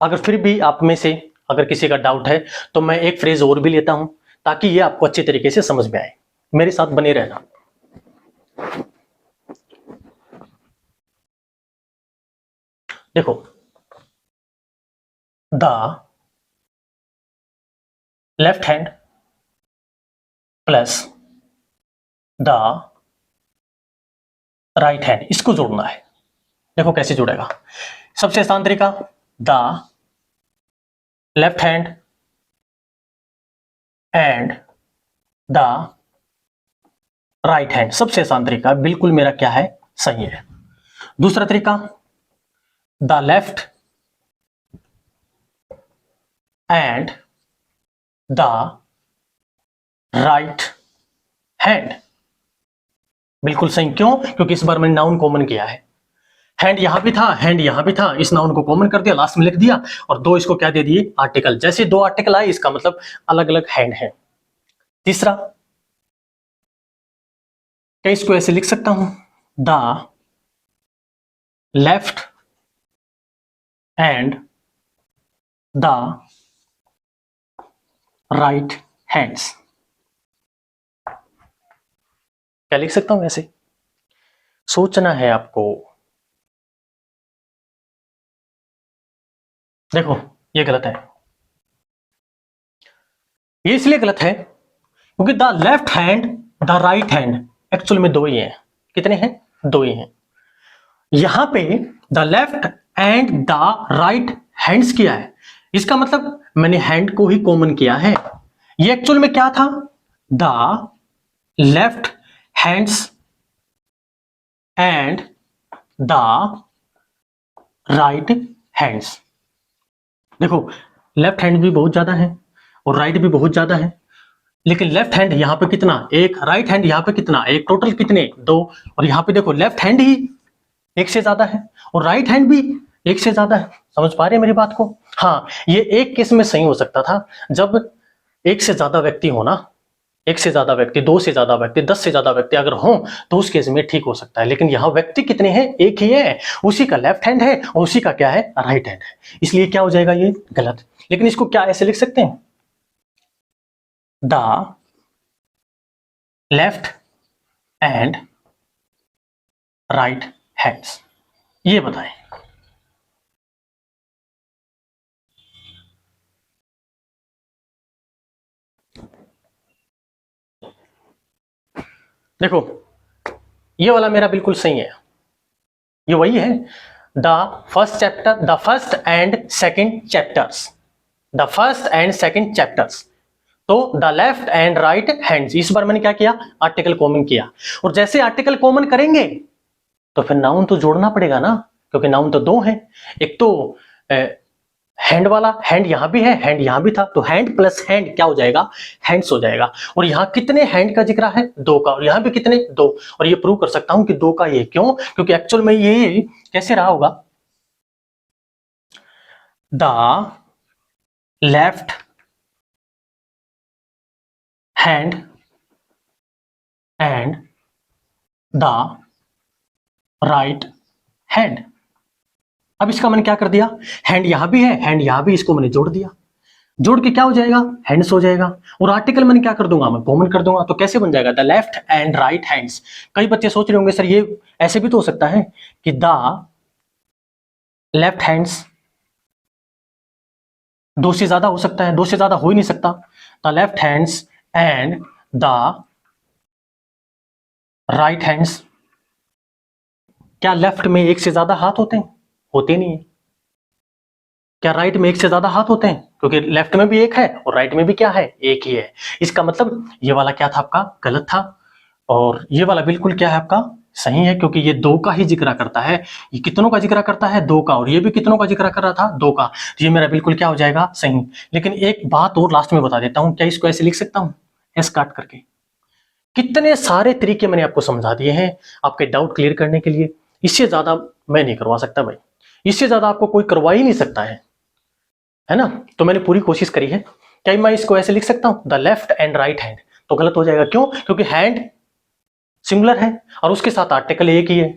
अगर फिर भी आप में से अगर किसी का डाउट है तो मैं एक फ्रेज और भी लेता हूं ताकि ये आपको अच्छे तरीके से समझ में आए। मेरे साथ बने रहना। देखो, the left hand plus the right hand, इसको जोड़ना है। देखो कैसे जुड़ेगा। सबसे आसान तरीका, the left hand and the right hand, सबसे आसान तरीका, बिल्कुल मेरा क्या है, सही है। दूसरा तरीका, the left and the right hand, बिल्कुल सही। क्यों? क्योंकि इस बार मैंने नाउन कॉमन किया है। हैंड यहां भी था, हैंड यहां भी था, इस नाउन को कॉमन कर दिया, लास्ट में लिख दिया, और दो इसको क्या दे दिए, आर्टिकल। जैसे दो आर्टिकल आए इसका मतलब अलग अलग हैंड है। तीसरा, क्या इसको ऐसे लिख सकता हूं, the left and the right hands, क्या लिख सकता हूं ऐसे? सोचना है आपको। देखो ये गलत है। ये इसलिए गलत है क्योंकि the left hand the right hand actual में दो ही हैं। कितने हैं? दो ही हैं। यहां पे the left and the right hands किया है, इसका मतलब मैंने हैंड को ही कॉमन किया है। ये एक्चुअल में क्या था, the left hands and the right hands. देखो लेफ्ट हैंड भी बहुत ज्यादा है और राइट भी बहुत ज्यादा है, लेकिन लेफ्ट हैंड यहां पे कितना, एक, राइट हैंड यहां पे कितना, एक, टोटल कितने, दो। और यहां पे देखो लेफ्ट हैंड ही एक से ज्यादा है और राइट हैंड भी एक से ज्यादा है। समझ पा रहे हैं मेरी बात को? हाँ, ये एक केस में सही हो सकता था, जब एक से ज्यादा व्यक्ति हो ना, एक से ज्यादा व्यक्ति, दो से ज्यादा व्यक्ति, 10 से ज्यादा व्यक्ति अगर हो तो उस केस में ठीक हो सकता है। लेकिन यहाँ व्यक्ति कितने हैं, एक ही है, उसी का लेफ्ट हैंड है और उसी का क्या है, राइट हैंड है, इसलिए क्या हो जाएगा, ये गलत। लेकिन इसको क्या ऐसे लिख सकते हैं, the left and right hands, ये बताएं। देखो ये वाला मेरा बिल्कुल सही है, ये वही है, the first chapter, the first and second chapters, the first and second chapters. तो the left and right hands, इस बार मैंने क्या किया, आर्टिकल कॉमन किया। और जैसे आर्टिकल कॉमन करेंगे तो फिर नाउन तो जोड़ना पड़ेगा ना, क्योंकि नाउन तो दो हैं। एक तो हैंड वाला, हैंड यहां भी है, हैंड यहां भी था, तो हैंड प्लस हैंड क्या हो जाएगा, हैंड्स हो जाएगा। और यहां कितने हैंड का जिक्र है, दो का, और यहां भी कितने, दो। और ये प्रूव कर सकता हूं कि दो का ये, क्यों? क्योंकि एक्चुअल में ये कैसे रहा होगा, the left hand and the right hand. अब इसका मैंने क्या कर दिया, हैंड यहां भी है, हैंड यहां भी, इसको मैंने जोड़ दिया, जोड़ के क्या हो जाएगा, हैंड्स हो जाएगा। और आर्टिकल मैंने क्या कर दूंगा, मैं कॉमन कर दूंगा, तो कैसे बन जाएगा, the left and right hands. कई बच्चे सोच रहे होंगे सर ये ऐसे भी तो हो सकता है कि द लेफ्ट हैंड्स, दो से ज्यादा हो सकता है, दो से ज्यादा हो ही नहीं सकता। The left hands and the right hands, क्या लेफ्ट में एक से ज्यादा हाथ होते हैं? होते नहीं है। क्या राइट में एक से ज्यादा हाथ होते हैं? क्योंकि लेफ्ट में भी एक है और राइट में भी क्या है, एक ही है। इसका मतलब ये वाला क्या था आपका, गलत था, और ये वाला बिल्कुल क्या है आपका, सही है, क्योंकि ये दो का ही जिक्र करता है। ये कितनों का जिक्र करता है, दो का, और ये भी कितनों का जिक्र कर रहा था, दो का। तो ये मेरा बिल्कुल क्या हो जाएगा, सही। लेकिन एक बात और लास्ट में बता देता हूं, क्या इसको ऐसे लिख सकता हूं, एस काट करके? कितने सारे तरीके मैंने आपको समझा दिए हैं आपके डाउट क्लियर करने के लिए। इससे ज्यादा मैं नहीं करवा सकता भाई, इससे ज्यादा आपको कोई करवा ही नहीं सकता है ना। तो मैंने पूरी कोशिश करी है। क्या मैं इसको ऐसे लिख सकता हूं, the left and right hand? तो गलत हो जाएगा। क्यों? क्योंकि हैंड सिंगुलर है और उसके साथ आर्टिकल एक ही है।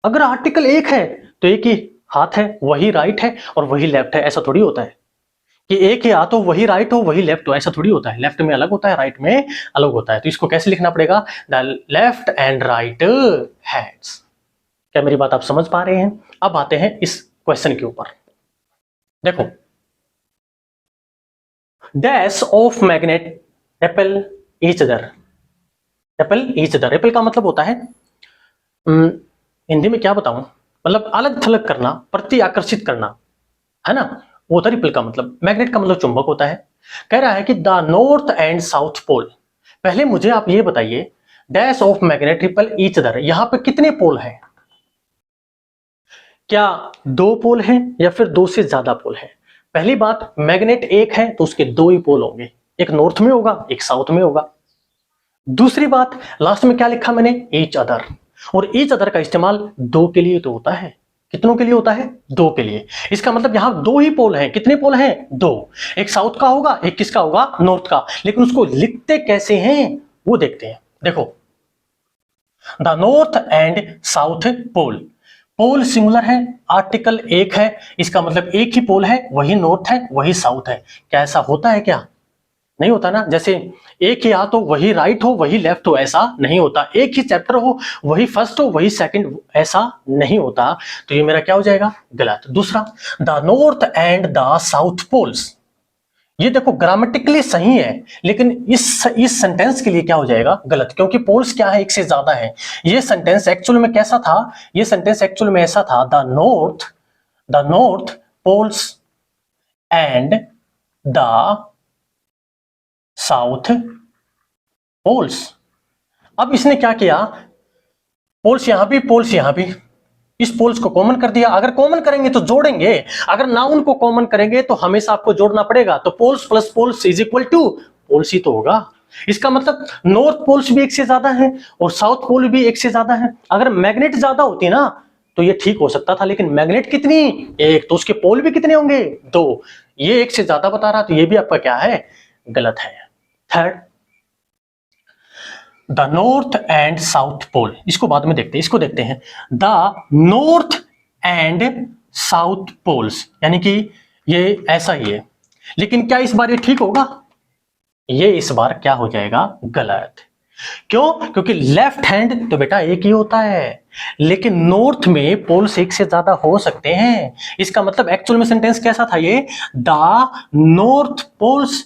अगर आर्टिकल एक है तो एक ही हाथ है वही राइट है और वही लेफ्ट है, ऐसा थोड़ी होता है कि एक ही हाथ हो वही राइट हो वही लेफ्ट हो, ऐसा थोड़ी होता है। लेफ्ट में अलग होता है, राइट में अलग होता है। तो इसको कैसे लिखना पड़ेगा? The left and right hands. क्या मेरी बात आप समझ पा रहे हैं? अब आते हैं इस क्वेश्चन के ऊपर। देखो, dash of magnet repel each other. Repel each other, repel का मतलब होता है हिंदी में क्या बताऊं, मतलब अलग थलग करना, प्रति आकर्षित करना, है ना, वो होता है रिपेल का मतलब। मैग्नेट का मतलब चुंबक होता है। कह रहा है कि the north and south pole. पहले मुझे आप ये बताइए, dash of magnet repel each other, यहां पे कितने पोल हैं? क्या दो पोल हैं या फिर दो से ज्यादा पोल हैं? पहली बात, मैग्नेट एक है तो उसके दो ही पोल होंगे, एक नॉर्थ में होगा एक साउथ में होगा। दूसरी बात, लास्ट में क्या लिखा मैंने? Each other. और ईच अदर का इस्तेमाल दो के लिए तो होता है। कितनों के लिए होता है? दो के लिए। इसका मतलब यहां दो ही पोल हैं। कितने पोल हैं? दो। एक साउथ का होगा एक किसका होगा? नॉर्थ का। लेकिन उसको लिखते कैसे हैं वो देखते हैं। देखो, the north and south pole. Pole singular है, आर्टिकल एक है, इसका मतलब एक ही पोल है, वही नॉर्थ है वही साउथ है। क्या ऐसा होता है क्या? नहीं होता ना। जैसे एक ही हाथ हो वही राइट हो वही लेफ्ट हो, ऐसा नहीं होता। एक ही चैप्टर हो वही फर्स्ट हो वही सेकंड, ऐसा नहीं होता। तो ये मेरा क्या हो जाएगा? गलत। दूसरा, the north and the south poles. ये देखो ग्रामेटिकली सही है, लेकिन इस सेंटेंस के लिए क्या हो जाएगा? गलत, क्योंकि पोल्स क्या है? एक से ज्यादा है। ये सेंटेंस एक्चुअल में कैसा था? ये सेंटेंस एक्चुअल में ऐसा था, the north poles and the south poles. अब इसने क्या किया? पोल्स यहां भी पोल्स यहां भी, इस पोल्स को कॉमन कर दिया। अगर कॉमन करेंगे तो जोड़ेंगे, अगर नाउन को कॉमन करेंगे तो हमेशा आपको जोड़ना पड़ेगा। तो poles plus poles is equal to poles ही तो होगा। इसका मतलब नॉर्थ पोल्स भी एक से ज्यादा है और साउथ पोल भी एक से ज्यादा है। अगर मैग्नेट ज्यादा होती ना तो ये ठीक हो सकता था, लेकिन मैग्नेट कितनी? एक, तो उसके पोल भी कितने होंगे? दो। ये एक से ज्यादा बता रहा, तो ये भी आपका क्या है? गलत है। Third, the north and south pole, इसको बाद में देखते हैं, इसको देखते हैं। The north and south poles, यानी कि ये ऐसा ही है, लेकिन क्या इस बार ये ठीक होगा? ये इस बार क्या हो जाएगा? गलत। क्यों? क्योंकि लेफ्ट हैंड तो बेटा एक ही होता है, लेकिन नॉर्थ में पोल्स एक से ज्यादा हो सकते हैं। इसका मतलब एक्चुअल में सेंटेंस कैसा था ये? The north poles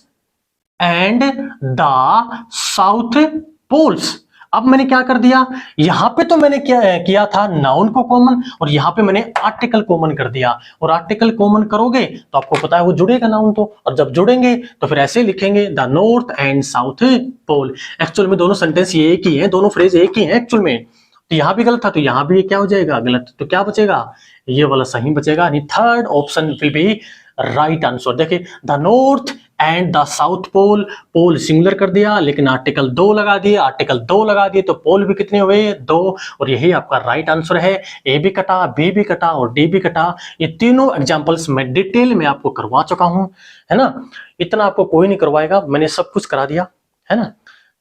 and the south poles. अब मैंने क्या कर दिया? यहां पे तो मैंने क्या किया था? नाउन को कॉमन, और यहां पे मैंने आर्टिकल कॉमन कर दिया। और आर्टिकल कॉमन करोगे तो आपको पता है वो जुड़ेगा नाउन तो, और जब जुड़ेंगे तो फिर ऐसे लिखेंगे, the north and south pole. Actual में दोनों सेंटेंस ये एक ही है, दोनों फ्रेज एक ही है एक्चुअल में। तो यहां भी गलत था तो यहां भी क्या हो जाएगा? गलत। तो क्या बचेगा? ये वाला सही बचेगा, यानी third option will be right answer. देखिए, the north and the south pole, pole singular कर दिया लेकिन आर्टिकल दो लगा दिए, आर्टिकल दो लगा दिए तो पोल भी कितने हुए? दो। और यही आपका राइट आंसर है। ए भी कटा, बी भी कटा और डी भी कटा। ये तीनों एग्जांपल्स मैं डिटेल में आपको करवा चुका हूं, है ना। इतना आपको कोई नहीं करवाएगा, मैंने सब कुछ करा दिया, है ना।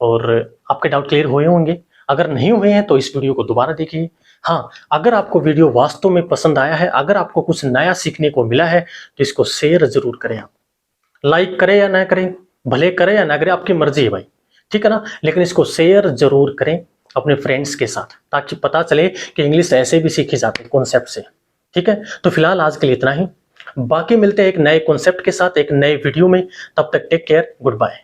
और आपके डाउट क्लियर हुए होंगे। अगर नहीं हुए हैं तो इस वीडियो को दोबारा देखिए। हाँ, अगर आपको वीडियो वास्तव में पसंद आया है, अगर आपको कुछ नया सीखने को मिला है तो इसको शेयर जरूर करें। आप लाइक करें या ना करें, भले करें या ना करें, आपकी मर्जी है भाई, ठीक है ना। लेकिन इसको शेयर जरूर करें अपने फ्रेंड्स के साथ, ताकि पता चले कि इंग्लिश ऐसे भी सीखी जाती है कॉन्सेप्ट से, ठीक है। तो फिलहाल आज के लिए इतना ही, बाकी मिलते हैं एक नए कॉन्सेप्ट के साथ एक नए वीडियो में। तब तक टेक केयर, गुड बाय।